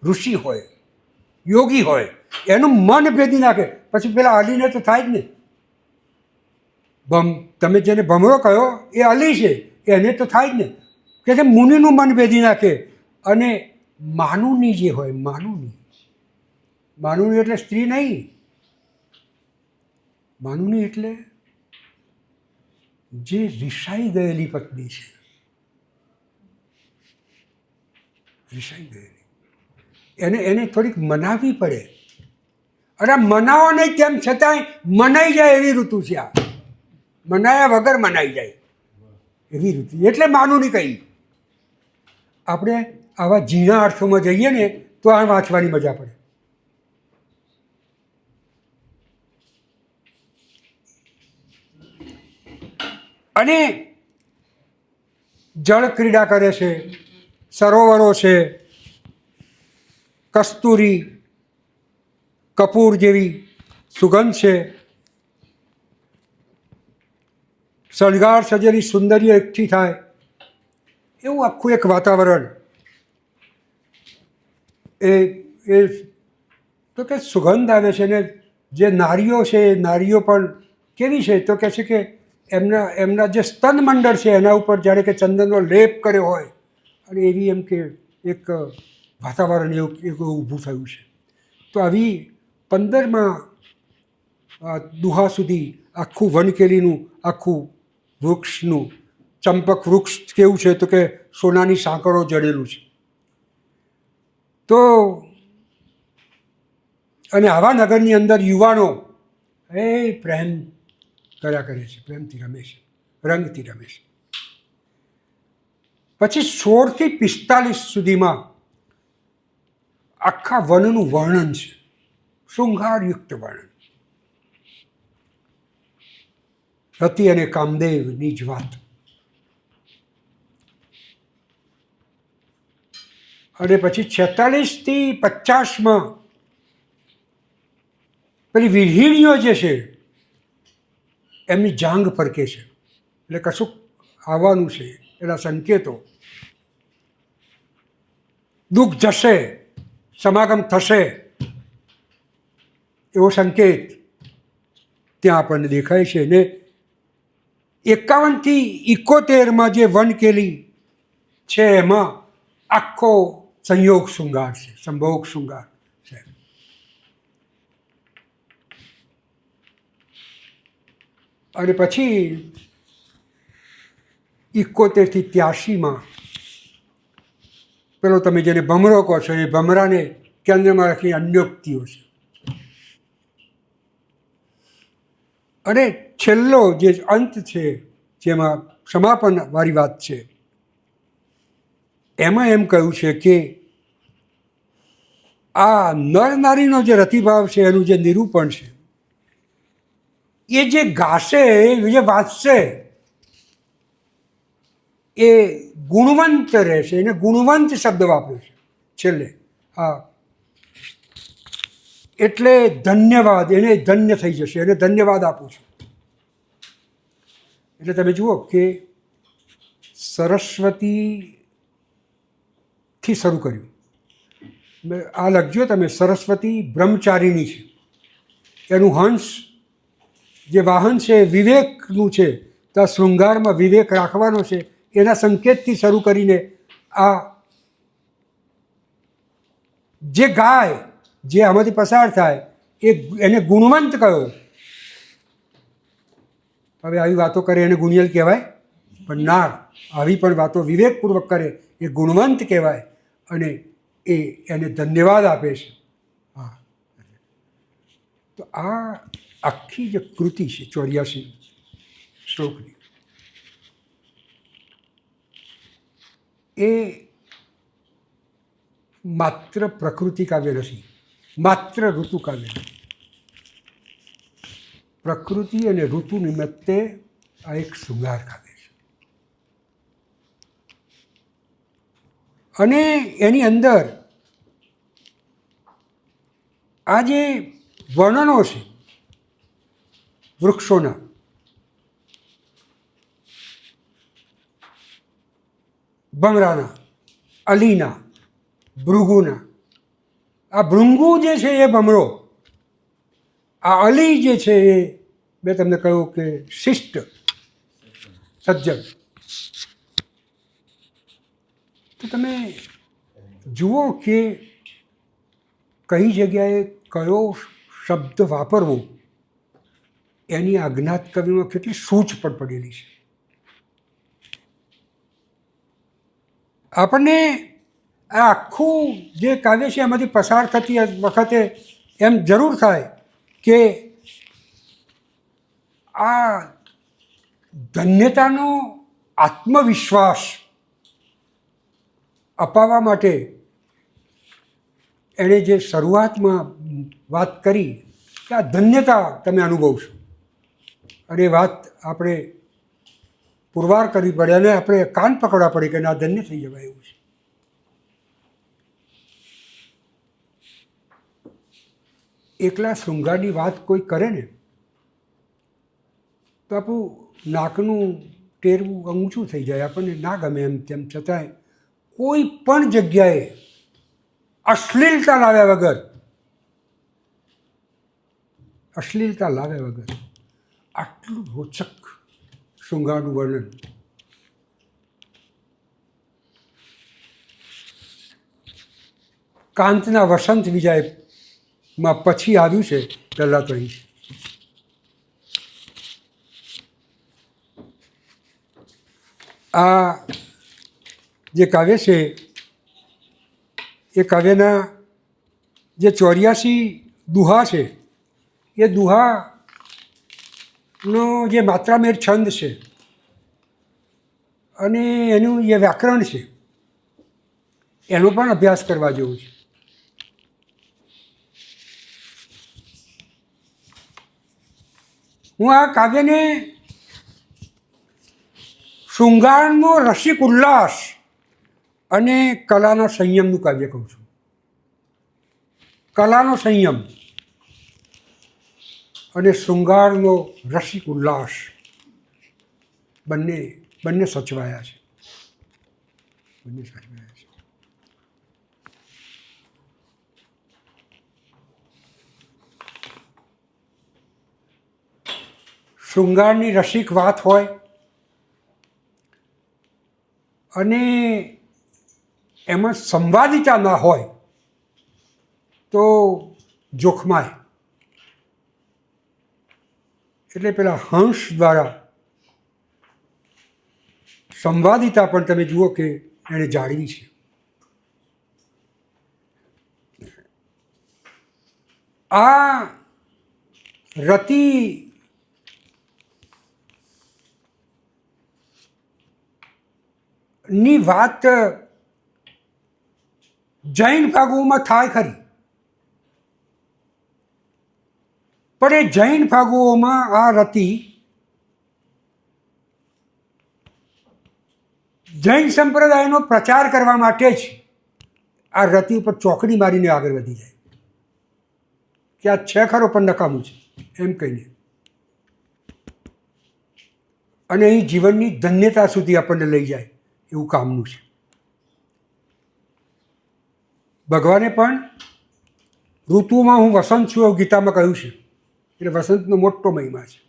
ઋષિ હોય, યોગી હોય, એનું મન ભેદી નાખે. પછી પેલા અલીને તો થાય જ ને. તમે જેને ભમરો કહ્યો એ અલી છે, એને તો થાય જ ને. કે છે મુનિનું મન ભેદી નાખે. અને માનુની જે હોય, માનુની એટલે સ્ત્રી નહીં, માનુની એટલે જે રિસાઈ ગયેલી પત્ની છે, રિસાઈ ગયેલી, એને થોડીક મનાવવી પડે. અને મનાવો નહીં તેમ છતાંય મનાઈ જાય એવી ઋતુ છે આ. મનાયા વગર મનાઈ જાય એવી ઋતુ, એટલે માનુની કહી. આપણે આવા ઝીણા અર્થોમાં જઈએ ને તો આ વાંચવાની મજા પડે. અને જળ ક્રીડા કરે છે, સરોવરો છે, કસ્તુરી કપૂર જેવી સુગંધ છે, શણગાર સજેલી સુંદરીઓ એકઠી થાય એવું આખું એક વાતાવરણ. એ તો કે સુગંધ આવે છે. ને જે નારીઓ છે એ નારીઓ પણ કેવી છે? તો કહે છે કે એમના જે સ્તન મંડળ છે એના ઉપર જાણે કે ચંદનનો લેપ કર્યો હોય, અને એવી એમ કે એક વાતાવરણ એવું ઊભું થયું છે. તો આવી 15મા દુહા સુધી આખું વનકેલીનું, આખું વૃક્ષનું, ચંપક વૃક્ષ કેવું છે? તો કે સોનાની સાંકળો જડેલું છે. તો અને આવા નગરની અંદર યુવાનો એ પ્રેમ કર્યા કરે છે, પ્રેમથી રમે છે, રંગથી રમે છે. પછી 16 થી 45 સુધીમાં આખા વનનું વર્ણન છે, શૃંગારયુક્ત વર્ણન. રતિ અને કામદેવની જ વાત. અને પછી 46 થી 50માં પેલી વિરહીણીઓ જે છે એમની જાંગ ફરકે છે, એટલે કશુંક આવવાનું છે એના સંકેતો. દુઃખ જશે, સમાગમ થશે એવો સંકેત ત્યાં આપણને દેખાય છે. ને 51 થી 71માં જે વનકેલી છે એમાં આખો સંયોગ શૃંગાર છે, સંભોગ શૃંગાર છે. અને પછી 71 થી 83માં પેલો તમે જેને ભમરો કહો છો એ ભમરાને કેન્દ્રમાં રાખી અન્યોક્તિઓ છે. અને છેલ્લો જે અંત છે, જેમાં સમાપન વાળી વાત છે, એમાં એમ કહ્યું છે કે આ નર નારીનો જે રતિભાવ છે એનું જે નિરૂપણ છે, એ જે ગાશે, જે વાંચશે એ ગુણવંત રહેશે. એને ગુણવંત શબ્દ વાપર્યો છે છેલ્લે. હા, એટલે ધન્યવાદ, એને ધન્ય થઈ જશે, એને ધન્યવાદ આપું છું. એટલે તમે જુઓ કે સરસ્વતીથી શરૂ કર્યું. આ લખજો તમે, સરસ્વતી બ્રહ્મચારીણી છે. એનું હંસ જે વાહન છે એ વિવેકનું છે, તો આ શૃંગારમાં વિવેક રાખવાનો છે, એના સંકેતથી શરૂ કરીને આ જે ગાય જે આમાંથી પસાર થાય એને ગુણવંત કયો. હવે આવી વાતો કરે એને ગુણિયલ કહેવાય? પણ ના, આવી પણ વાતો વિવેકપૂર્વક કરે એ ગુણવંત કહેવાય અને એને ધન્યવાદ આપે છે. હા, તો આ આખી જે કૃતિ છે 84 શ્લોકની, એ માત્ર પ્રકૃતિ કાવ્ય નથી, માત્ર ઋતુ કાવ્ય નથી. પ્રકૃતિ અને ઋતુ નિમિત્તે આ એક શૃંગાર કાવ્ય છે. અને એની અંદર આ જે વર્ણનો છે વૃક્ષોના, ભમરાના, અલીના, ભૃગુના. આ ભૃંગુ જે છે એ ભમરો, આ અલી જે છે એ મેં તમને કહ્યું કે શિષ્ટ સજ્જન. તો તમે જુઓ કે કઈ જગ્યાએ કયો શબ્દ વાપરવો એની આ જ્ઞાત કવિમાં કેટલી સૂઝ પણ પડેલી છે. આપણને આ આખું જે કાવ્ય છે એમાંથી પસાર થતી વખતે એમ જરૂર થાય કે આ ધન્યતાનો આત્મવિશ્વાસ અપાવવા માટે એણે જે શરૂઆતમાં વાત કરી કે આ ધન્યતા તમે અનુભવશો, અને એ વાત આપણે પુરવાર કરવી પડે અને આપણે કાન પકડવા પડે કે ના ધન્ય થઈ જવાય એવું છે. એકલા શૃંગારની વાત કોઈ કરે ને તો આપણું નાકનું ટેરવું ઊંચું થઈ જાય, આપણને ના ગમે એમ. તેમ છતાંય કોઈ પણ જગ્યાએ અશ્લીલતા લાવ્યા વગર આટલું રોચક શૃંગારનું વર્ણન કાંતના વસંત વિજયમાં પછી આવ્યું છે. પહેલાં તો અહીં આ જે કાવ્ય છે એ કાવ્યના જે 84 દુહા છે એ દુહાનો જે માત્રામેર છંદ છે અને એનું જે વ્યાકરણ છે એનો પણ અભ્યાસ કરવા જેવું છે. હું આ કાવ્યને શૃંગારનો રસિક ઉલ્લાસ અને કલાના સંયમનું કાવ્ય કહું છું. કલાનો સંયમ અને શૃંગારનો રસિક ઉલ્લાસ બંને સચવાયા છે. શૃંગારની રસિક વાત હોય અને એમાં સંવાદિતા ના હોય તો જોખમાય. એટલે પેલા હંસ દ્વારા સંવાદિતા પણ તમે જુઓ કે એણે જાળવી છે. આ રતિ ની વાત જૈન ફાગુઓમાં થાય ખરી, પણ એ જૈન ફાગુઓમાં આ રતિ જૈન સંપ્રદાયનો પ્રચાર કરવા માટે જ આ રતિ ઉપર ચોકડી મારીને આગળ વધી જાય કે આ છે ખરો પણ નકામું છે એમ કહીને, અને અહીં જીવનની ધન્યતા સુધી આપણને લઈ જાય એવું કામનું છે. ભગવાને પણ ઋતુમાં હું વસંત છું એવું ગીતામાં કહ્યું છે. એટલે વસંતનો મોટો મહિમા છે.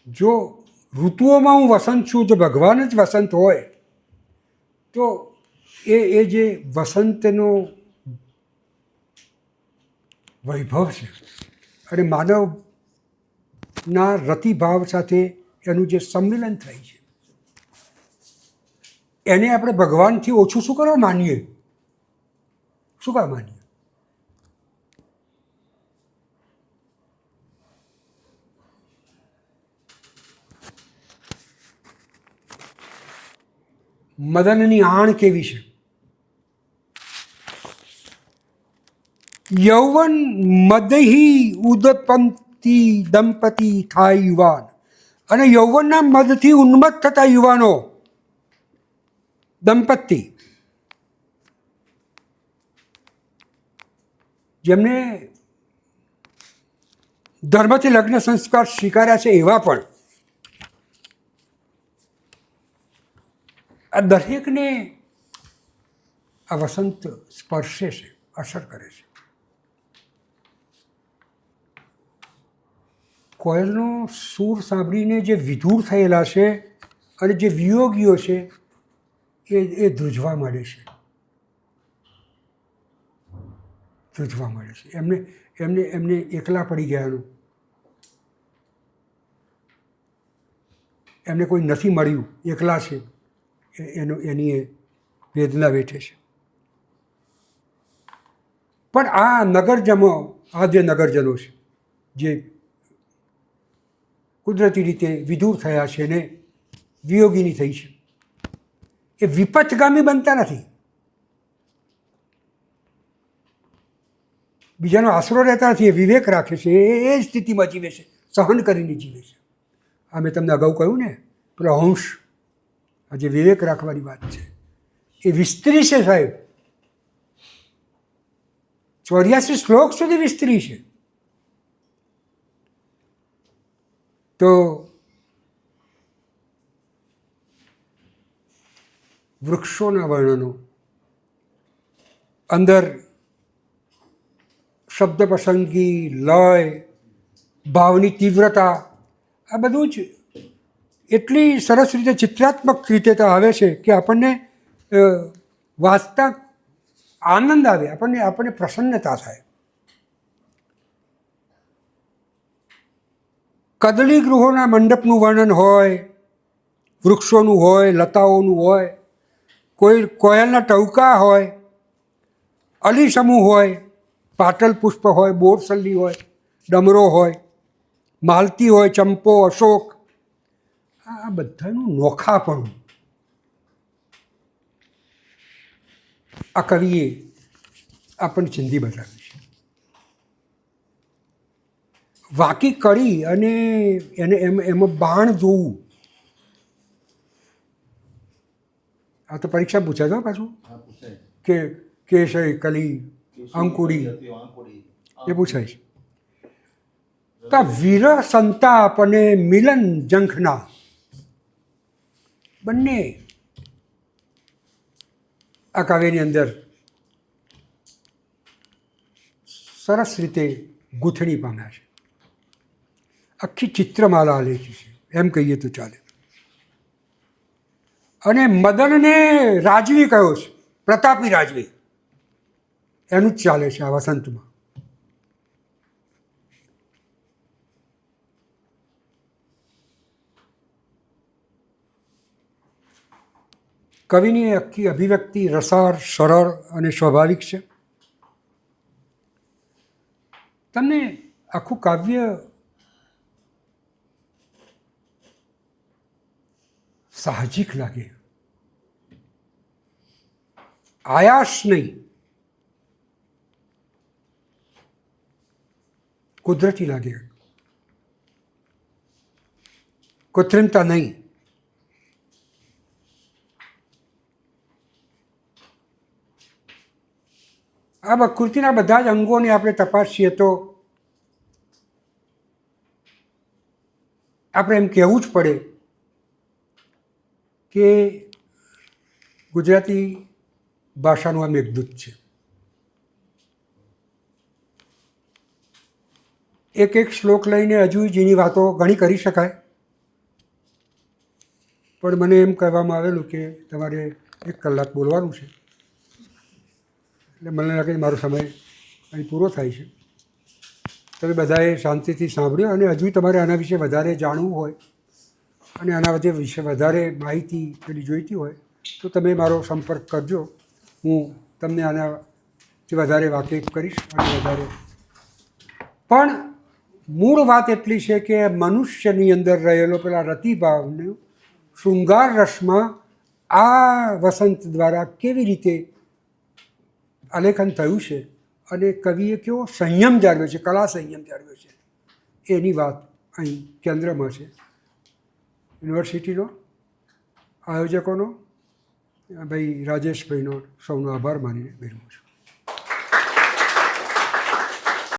જો ઋતુઓમાં હું વસંત છું, જો ભગવાન જ વસંત હોય તો એ જે વસંતનો વૈભવ છે અને માનવના રતિભાવ સાથે એનું જે સંમેલન થાય છે, એને આપણે ભગવાનથી ઓછું શું કરવા માનીએ? શું કામ માનીએ? મદનની આણ કેવી છે? યૌવન મદહી ઉદપંતી દંપતી થાય યુવાન. અને યૌવનના મદથી ઉન્મત્ત થતા યુવાનો, દંપતી, જેમને ધર્મથી લગ્ન સંસ્કાર સ્વીકાર્યા છે એવા પણ, આ દરેકને આ વસંત સ્પર્શે છે, અસર કરે છે. કોયલનો સૂર સાંભળીને જે વિધુર થયેલા છે અને જે વિયોગીઓ છે એ ધ્રુજવા માંડે છે, ધ્રુજવા માંડે છે. એમને એકલા પડી ગયાનું, એમને કોઈ નથી મળ્યું, એકલા છે, એની એ વેદના વેઠે છે. પણ આ નગરજનો, આ જે નગરજનો છે જે કુદરતી રીતે વિધુર થયા છે ને વિયોગીની થઈ છે, એ વિપથગામી બનતા નથી. બીજાનો આશરો રહેતા નથી, એ વિવેક રાખે છે, એ સ્થિતિમાં જીવે છે, સહન કરીને જીવે છે. આ મેં તમને અગાઉ કહ્યું ને, પેલો અંશ, આ જે વિવેક રાખવાની વાત છે એ વિસ્તરી છે સાહેબ, 84 શ્લોક સુધી વિસ્તરી છે. તો વૃક્ષોના વર્ણનો, અંદર શબ્દ પસંદગી, લય, ભાવની તીવ્રતા, આ બધું જ એટલી સરસ રીતે ચિત્રાત્મક રીતે તો આવે છે કે આપણને વાંચતા આનંદ આવે, આપણને પ્રસન્નતા થાય. કદળી ગૃહોના મંડપનું વર્ણન હોય, વૃક્ષોનું હોય, લતાઓનું હોય, કોઈ કોયલના ટહુકા હોય, અલી સમૂહ હોય, પાટલ પુષ્પ હોય, બોરસલ્લી હોય, ડમરો હોય, માલતી હોય, ચંપો, અશોક, આ બધાનું નોખાપણું આ કવિએ આપણને ચિંધી બતાવ્યું છે. વાકી કડી અને એમાં બાણ જોવું, આ તો પરીક્ષા પૂછાય છે પાછું, હા, પૂછાય છે. કે કેશય કલી અંકુડી, અંકુડી. એ પૂછાય છે. તો વિરહ સંતાપ અને મિલન ઝંખના બંને આ કાવ્યની અંદર સરસ રીતે ગૂંથણી પામ્યા છે. આખી ચિત્રમાલા લેખી છે એમ કહીએ તો ચાલે. અને મદનને રાજવી કયો છે, પ્રતાપી રાજવી, એનું જ ચાલે છે આ વસંતમાં. કવિની આખી અભિવ્યક્તિ રસાળ, સરળ અને સ્વાભાવિક છે. તમને આખું કાવ્ય સાહજિક લાગે, આયાસ નહીં, કુદરતી લાગે, કૃત્રિમતા નહીં. આ પ્રકૃતિના બધા જ અંગોને આપણે તપાસીએ તો આપણે એમ કહેવું જ પડે કે ગુજરાતી ભાષાનું આ મેઘદૂત છે. એક એક શ્લોક લઈને હજુ જેની વાતો ઘણી કરી શકાય, પણ મને એમ કહેવામાં આવેલું કે તમારે 1 કલાક બોલવાનું છે, એટલે મને લાગે કે મારો સમય અહીં પૂરો થાય છે. તમે બધાએ શાંતિથી સાંભળ્યો, અને હજુ તમારે આના વિશે વધારે જાણવું હોય અને આના વિશે વધારે માહિતી પેલી જોઈતી હોય તો તમે મારો સંપર્ક કરજો. હું તમને આનાથી વધારે વાકેફ કરીશ. અને વધારે પણ મૂળ વાત એટલી છે કે મનુષ્યની અંદર રહેલો પેલા રતિભાવનું શૃંગાર રસમાં આ વસંત દ્વારા કેવી રીતે આલેખન થયું છે અને કવિએ કેવો સંયમ જાળવ્યો છે, કલા સંયમ જાળવ્યો છે, એની વાત અહીં કેન્દ્રમાં છે. યુનિવર્સિટીનો, આયોજકોનો, ભાઈ રાજેશભાઈનો સૌનો આભાર માનીને વિરમું છું.